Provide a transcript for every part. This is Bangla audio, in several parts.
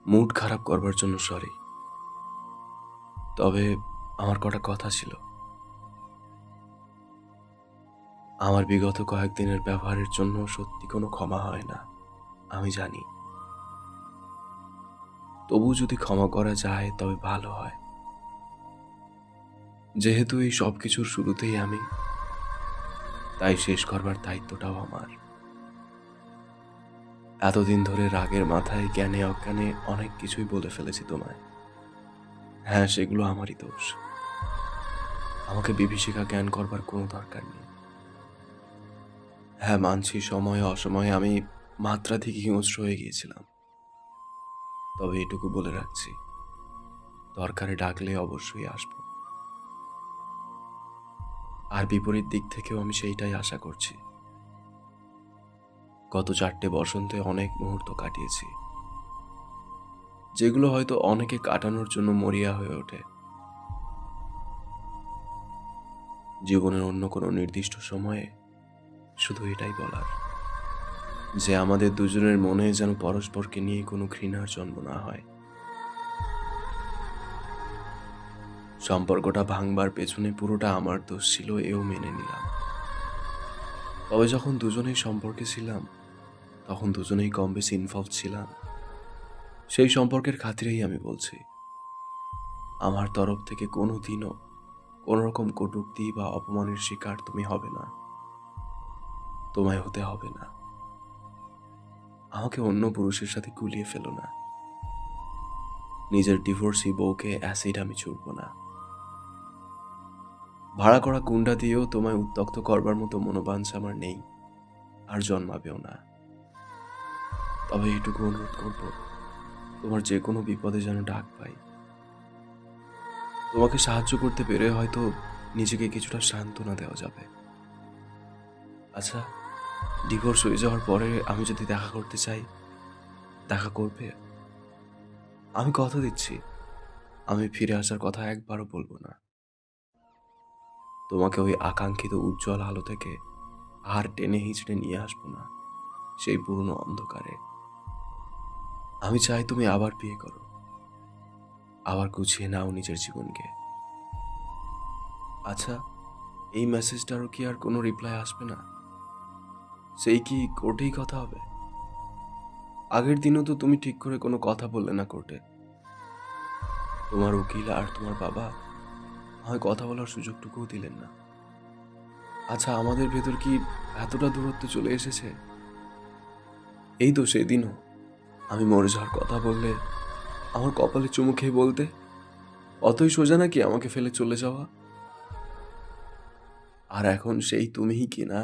মুড খারাপ করবার জন্য সরি। তবে আমার কটা কথা ছিল। আমার বিগত কয়েকদিনের ব্যবহারের জন্য সত্যি কোনো ক্ষমা হয় না, আমি জানি। তবু যদি ক্ষমা করা যায় তবে ভালো হয়। যেহেতু এই সব কিছুর শুরুতেই আমি, তাই শেষ করবার দায়িত্বটাও আমার। এতদিন ধরে রাগের মাথায় জ্ঞানে অজ্ঞানে অনেক কিছুই বলে ফেলেছি তোমায়। হ্যাঁ, সেগুলো আমারই দোষ। আমাকে বিভীষিকা জ্ঞান করবার কোনো দরকার নেই। হ্যাঁ, মানছি সময়ে অসময়ে আমি মাত্রাধিক হিংস্র হয়ে গিয়েছিলাম। তবে এটুকু বলে রাখছি, দরকারে ডাকলে অবশ্যই আসবো। আর বিপরীত দিক থেকেও আমি সেইটাই আশা করছি। গত 4টে বসন্তে অনেক মুহূর্ত কাটিয়েছি, যেগুলো হয়তো অনেকে কাটানোর জন্য মরিয়া হয়ে ওঠে। জীবনের অন্য কোনো নির্দিষ্ট সময়ে শুধু এটাই বলার, যে আমাদের দুজনের মনে যেন পরস্পরকে নিয়ে কোনো ঘৃণার জন্ম না হয়। সম্পর্কটা ভাঙবার পেছনে পুরোটা আমার দোষ ছিল, এও মেনে নিলাম। তবে যখন দুজনেই সম্পর্কে ছিলাম, তখন দুজনেই কম বেশি ইনভলভ ছিলাম। সেই সম্পর্কের খাতিরেই আমি বলছি, আমার তরফ থেকে কোনো দিনও কোনো রকম কটূক্তি বা অপমানের শিকার তুমি হবে না, তোমায় হতে হবে না। আমাকে অন্য পুরুষের সাথে গুলিয়ে ফেলো না। নিজের ডিভোর্সি বউকে অ্যাসিড আমি ছুড়ব না। ভাড়া করা গুন্ডা দিয়েও তোমায় উত্ত্যক্ত করবার মতো মনোবাঞ্ছা আমার নেই, আর জন্মাবেও না। তবে এইটুকু অনুরোধ করব, তোমার যে কোনো বিপদে যেন ডাক পাই। তোমাকে সাহায্য করতে পেরে হয়তো নিজেকে কিছুটা সান্ত্বনা দেওয়া যাবে। আচ্ছা, ডিভোর্স হয়ে যাওয়ার পরে আমি যদি দেখা করতে চাই, দেখা করবে? আমি কথা দিচ্ছি, আমি ফিরে আসার কথা একবারও বলবো না। তোমাকে ওই আকাঙ্ক্ষিত উজ্জ্বল আলো থেকে আর টেনে হিঁচড়ে নিয়ে আসবো না, সেই পুরনো অন্ধকারে। আমি চাই তুমি আবার বিয়ে করো, আবার গুছিয়ে নাও নিজের জীবনকে। আচ্ছা, এই মেসেজটারও কি আর কোনো রিপ্লাই আসবে না? সেই কি কোর্টেই কথা হবে? আগের দিনও তো তুমি ঠিক করে কোনো কথা বললে না কোর্টে। তোমার উকিল আর তোমার বাবা আমায় কথা বলার সুযোগটুকুও দিলেন না। আচ্ছা, আমাদের ভেতর কি এতটা দূরত্ব চলে এসেছে? এই তো সেদিনও আমি মরে যাওয়ার কথা বললে আমার কপালে চুমু খেয়ে বলতে, অতই সোজা নাকি আমাকে ফেলে চলে যাওয়া? আর এখন সেই তুমিই কিনা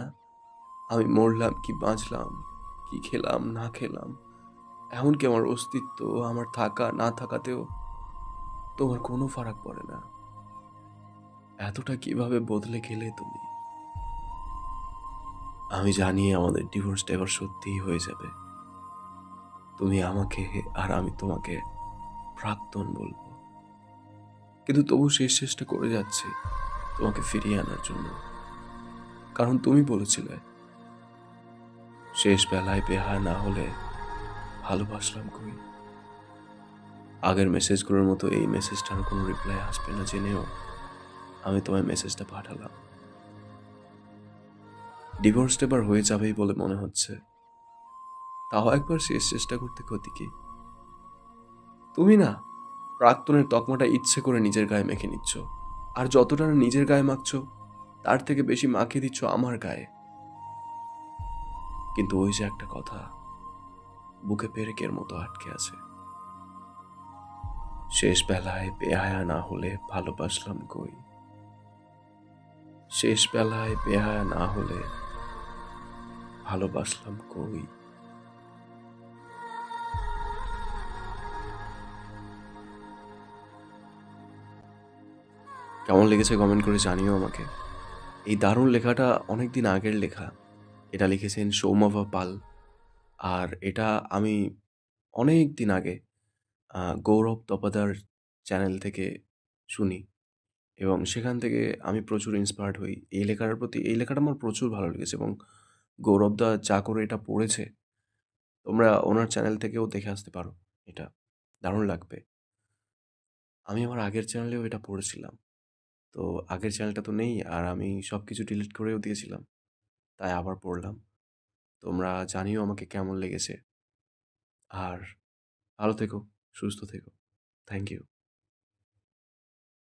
আমি মরলাম কি বাঁচলাম, কি খেলাম না খেলাম, এমনকি আমার অস্তিত্ব, আমার থাকা না থাকাতেও তোমার কোনো ফারাক পড়ে না। এতটা কিভাবে বদলে গেলে তুমি? আমি জানি আমাদের ডিভোর্সটা এবার সত্যিই হয়ে যাবে। তুমি আমাকে আর আমি তোমাকে প্রাক্তন বলবো। কিন্তু তবু শেষ চেষ্টা করে যাচ্ছি তোমাকে ফিরিয়ে আনার জন্য। কারণ তুমি বলেছিলে, শেষ বেলায় বেহায়া না হলে ভালোবাসলাম কই। আগের মেসেজগুলোর মতো এই মেসেজটারও কোনো রিপ্লাই আসবে না জেনেও আমি তোমায় মেসেজটা পাঠালাম। ডিভোর্সটা এবার হয়ে যাবেই বলে মনে হচ্ছে, তাও একবার শেষ চেষ্টা করতে ক্ষতি কি? তুমি না প্রাক্তনের তকমাটা ইচ্ছে করে নিজের গায়ে মেখে নিচ্ছ, আর যতটা না নিজের গায়ে মাখছ তার থেকে বেশি মাখিয়ে দিচ্ছ আমার গায়ে। কিন্তু ওই যে একটা কথা বুকে পেরেকের মতো আটকে আছে, শেষ বেলায় বেহায়া না হলে ভালোবাসলাম কই। শেষ বেলায় বেহায়া না হলে ভালোবাসলাম কই। কেমন লেগেছে কমেন্ট করে জানিও আমাকে। এই দারুণ লেখাটা অনেকদিন আগের লেখা। এটা লিখেছেন সৌমভা পাল। আর এটা আমি অনেক দিন আগে গৌরব তপাদার চ্যানেল থেকে শুনি, এবং সেখান থেকে আমি প্রচুর ইন্সপায়ার্ড হই এই লেখাটার প্রতি। এই লেখাটা আমার প্রচুর ভালো লেগেছে, এবং গৌরবদা যা করে এটা পড়েছে, তোমরা ওনার চ্যানেল থেকেও দেখে আসতে পারো এটা। দারুণ লাগবে। আমি আমার আগের চ্যানেলেও এটা পড়েছিলাম। তো আগের চ্যানেলটা তো নেই, আর আমি সবকিছু ডিলিট করেও দিয়েছিলাম। তাই আবার পড়লাম। তোমরা জানিও আমাকে কেমন লেগেছে। আর ভালো থেকো, সুস্থ থেকো। Thank you.